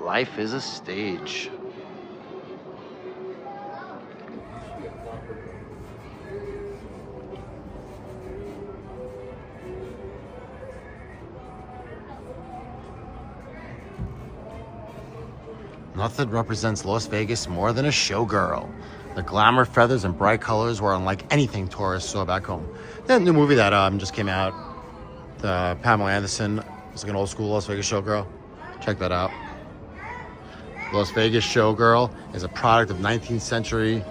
Life is a stage. Nothing represents Las Vegas more than a showgirl. The glamour, feathers, and bright colors were unlike anything tourists saw back home. That new movie that just came out, the Pamela Anderson, it's like an old school Las Vegas showgirl. Check that out. Las Vegas Showgirl is a product of 19th century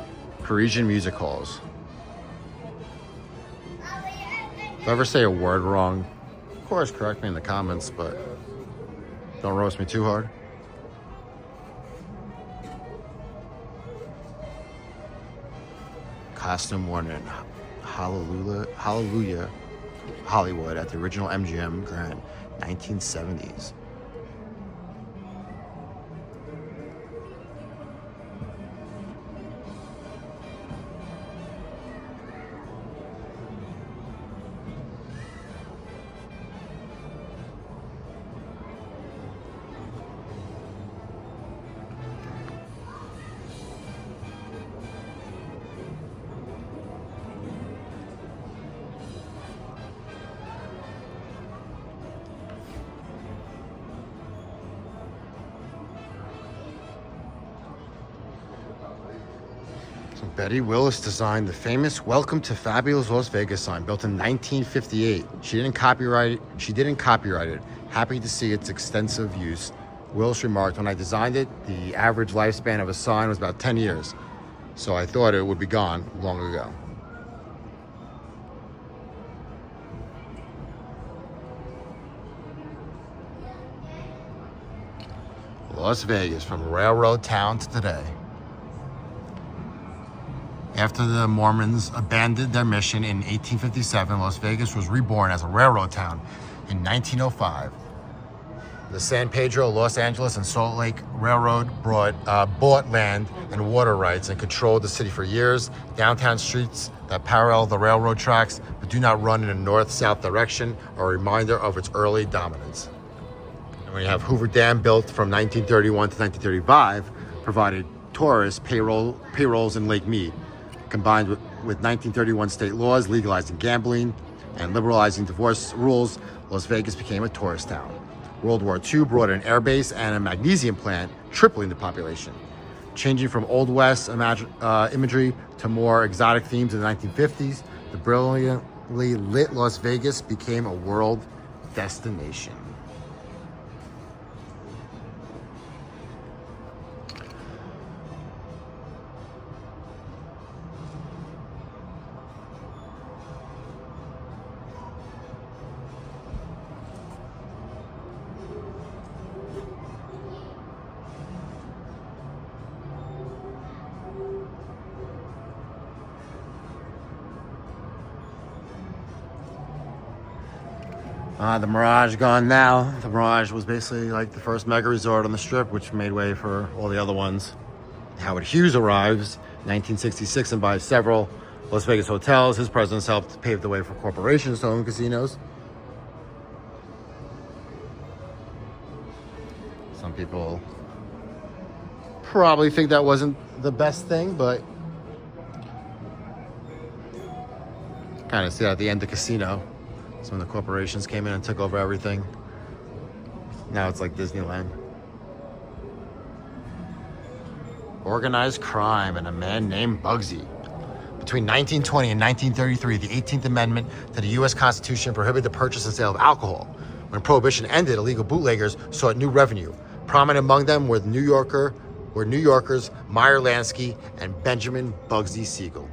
Parisian music halls. If I ever say a word wrong, of course correct me in the comments, but don't roast me too hard. Costume worn in Hallelujah Hollywood at the original MGM Grand, 1970s. Betty Willis designed the famous "Welcome to Fabulous Las Vegas" sign, built in 1958. She didn't copyright it. Happy to see its extensive use. Willis remarked, "When I designed it, the average lifespan of a sign was about 10 years. So I thought it would be gone long ago." Las Vegas, from railroad town to today. After the Mormons abandoned their mission in 1857, Las Vegas was reborn as a railroad town in 1905. The San Pedro, Los Angeles, and Salt Lake Railroad bought land and water rights and controlled the city for years. Downtown streets that parallel the railroad tracks but do not run in a north-south direction are a reminder of its early dominance. And we have Hoover Dam, built from 1931 to 1935, provided tourists payrolls in Lake Mead. Combined with 1931 state laws legalizing gambling and liberalizing divorce rules, Las Vegas became a tourist town. World War II brought an air base and a magnesium plant, tripling the population. Changing from Old West imagery to more exotic themes in the 1950s, the brilliantly lit Las Vegas became a world destination. The Mirage gone now. The Mirage was basically like the first mega resort on the Strip, which made way for all the other ones. Howard Hughes arrives in 1966 and buys several Las Vegas hotels. His presence helped pave the way for corporations to own casinos. Some people probably think that wasn't the best thing, but kind of see that at the end of the casino. So when the corporations came in and took over everything, now it's like Disneyland. Organized crime and a man named Bugsy. Between 1920 and 1933, the 18th Amendment to the U.S. Constitution prohibited the purchase and sale of alcohol. When Prohibition ended, illegal bootleggers sought new revenue. Prominent among them were New Yorkers Meyer Lansky and Benjamin Bugsy Siegel.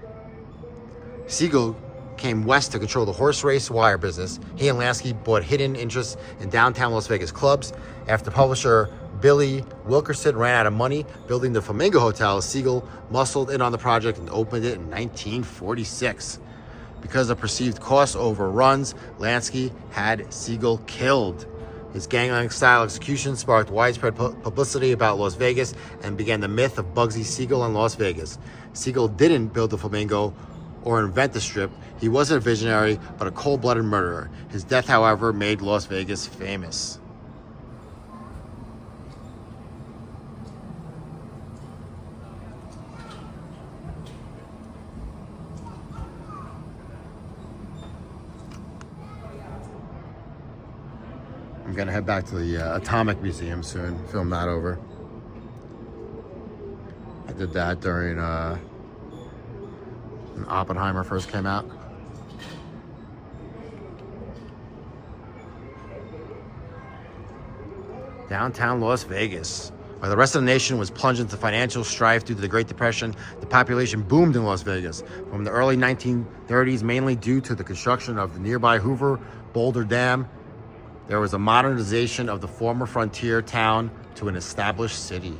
Siegel came west to control the horse race wire business. He and Lansky bought hidden interests in downtown Las Vegas clubs. After publisher Billy Wilkerson ran out of money building the Flamingo Hotel, Siegel muscled in on the project and opened it in 1946. Because of perceived cost overruns, Lansky had Siegel killed. His gang-like style execution sparked widespread publicity about Las Vegas and began the myth of Bugsy Siegel in Las Vegas. Siegel didn't build the Flamingo or invent the Strip. He wasn't a visionary, but a cold-blooded murderer. His death, however, made Las Vegas famous. I'm gonna head back to the Atomic Museum soon, film that over. I did that during when Oppenheimer first came out. Downtown Las Vegas. While the rest of the nation was plunged into financial strife due to the Great Depression, the population boomed in Las Vegas from the early 1930s, mainly due to the construction of the nearby Hoover Boulder Dam. There was a modernization of the former frontier town to an established city.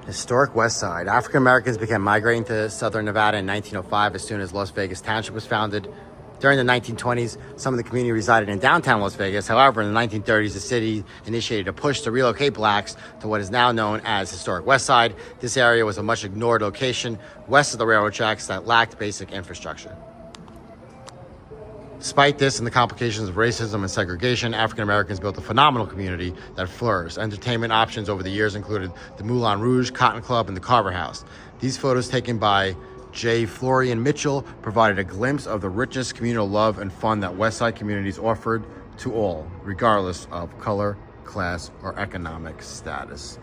Historic West Side. African Americans began migrating to southern Nevada in 1905 as soon as Las Vegas Township was founded. During the 1920s, some of the community resided in downtown Las Vegas. However, in the 1930s, the city initiated a push to relocate blacks to what is now known as Historic West Side. This area was a much ignored location west of the railroad tracks that lacked basic infrastructure. Despite this and the complications of racism and segregation, African Americans built a phenomenal community that flourished. Entertainment options over the years included the Moulin Rouge, Cotton Club, and the Carver House. These photos taken by J. Florian Mitchell provided a glimpse of the richest communal love and fun that West Side communities offered to all, regardless of color, class, or economic status.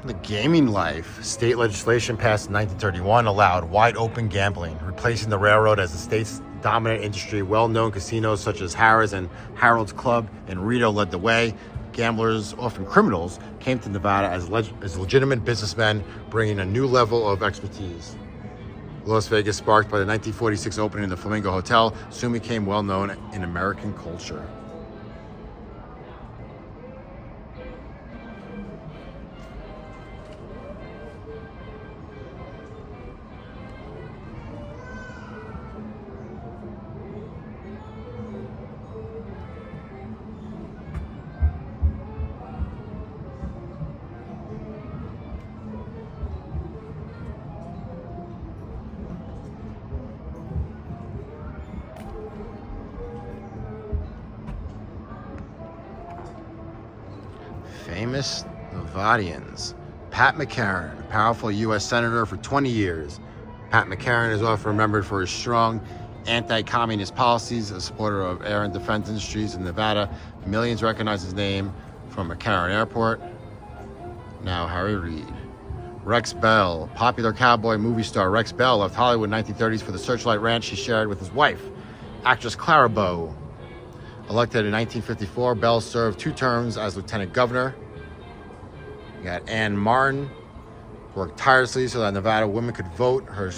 The gaming life. State legislation passed in 1931 allowed wide open gambling, replacing the railroad as the state's dominant industry. Well-known casinos such as Harrah's and Harold's Club in Reno led the way. Gamblers, often criminals, came to Nevada as legitimate businessmen, bringing a new level of expertise. Las Vegas, sparked by the 1946 opening of the Flamingo Hotel, soon became well-known in American culture. Famous Nevadians. Pat McCarran, a powerful U.S. Senator for 20 years. Pat McCarran is often remembered for his strong anti-communist policies, a supporter of air and defense industries in Nevada. Millions recognize his name from McCarran Airport. Now Harry Reid. Rex Bell, popular cowboy movie star Rex Bell left Hollywood in the 1930s for the Searchlight Ranch he shared with his wife, actress Clara Bow. Elected in 1954, Bell served 2 terms as lieutenant governor. You got Ann Martin, worked tirelessly so that Nevada women could vote. Her,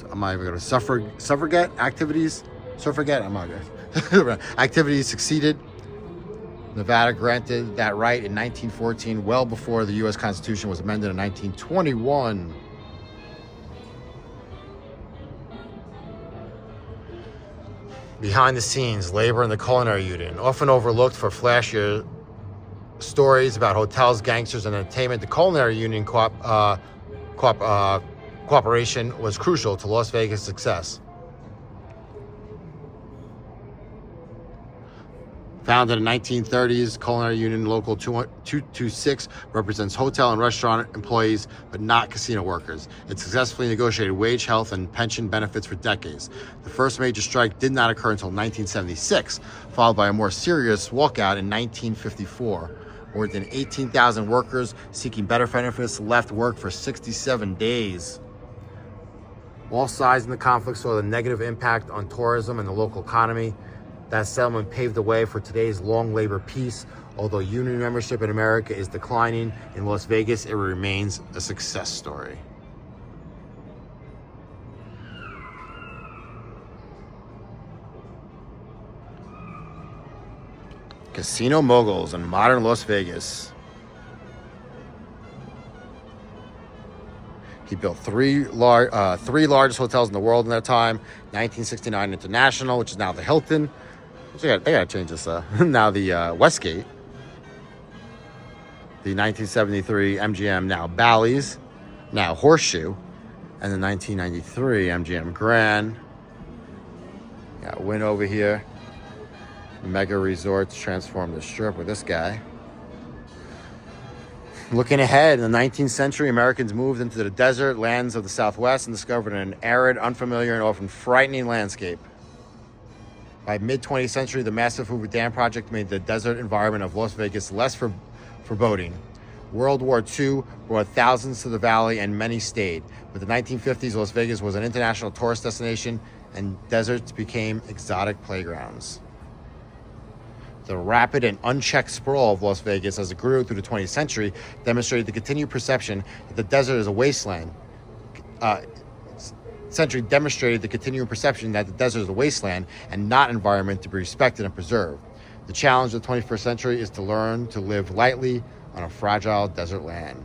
I'm not even going to suffragette activities. Suffragette, I'm not good. Activities succeeded. Nevada granted that right in 1914, well before the U.S. Constitution was amended in 1921. Behind the scenes, labor in the culinary union, often overlooked for flashier stories about hotels, gangsters, and entertainment. The culinary union cooperation was crucial to Las Vegas' success. Founded in the 1930s, Culinary Union Local 226 represents hotel and restaurant employees, but not casino workers. It successfully negotiated wage, health, and pension benefits for decades. The first major strike did not occur until 1976, followed by a more serious walkout in 1954. More than 18,000 workers seeking better benefits left work for 67 days. All sides in the conflict saw the negative impact on tourism and the local economy. That settlement paved the way for today's long labor peace. Although union membership in America is declining, in Las Vegas, it remains a success story. Casino moguls in modern Las Vegas. He built three largest hotels in the world in that time. 1969 International, which is now the Hilton. They gotta change this. Now the Westgate. The 1973 MGM, now Bally's, now Horseshoe, and the 1993 MGM Grand. Got Wynn over here. Mega Resorts transformed the Strip with this guy. Looking ahead, in the 19th century, Americans moved into the desert lands of the Southwest and discovered an arid, unfamiliar, and often frightening landscape. By mid-20th century, the massive Hoover Dam project made the desert environment of Las Vegas less foreboding. World War II brought thousands to the valley, and many stayed. With the 1950s, Las Vegas was an international tourist destination, and deserts became exotic playgrounds. The rapid and unchecked sprawl of Las Vegas as it grew through the 20th century demonstrated the continued perception that the desert is a wasteland. Demonstrated the continuing perception that the desert is a wasteland and not an environment to be respected and preserved. The challenge of the 21st century is to learn to live lightly on a fragile desert land.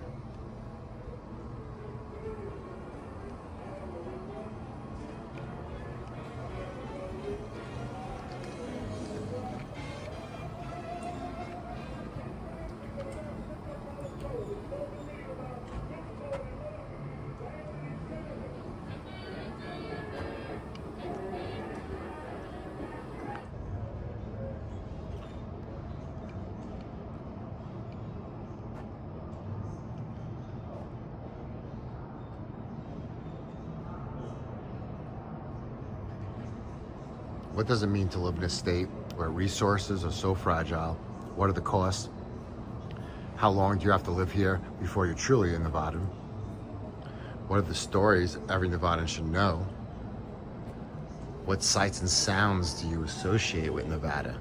What does it mean to live in a state where resources are so fragile? What are the costs? How long do you have to live here before you're truly a Nevadan? What are the stories every Nevadan should know? What sights and sounds do you associate with Nevada?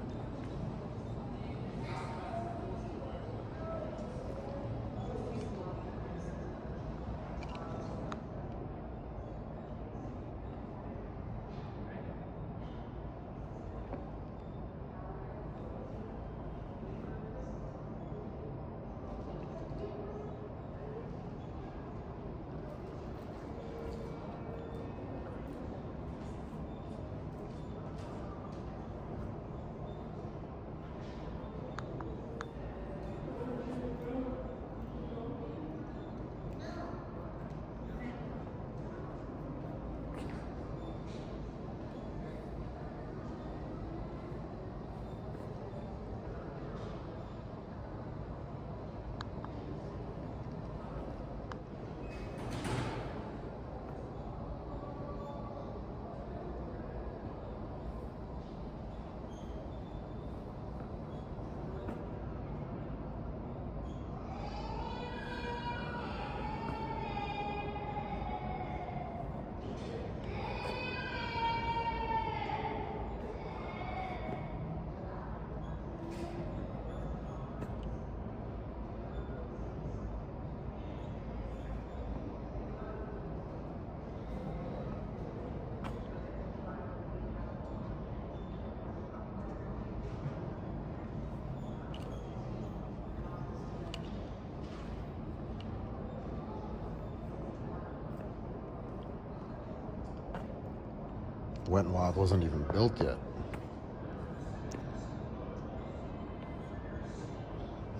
Wet n Wild wasn't even built yet.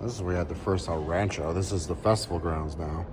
This is where we had the first El Rancho. This is the festival grounds now.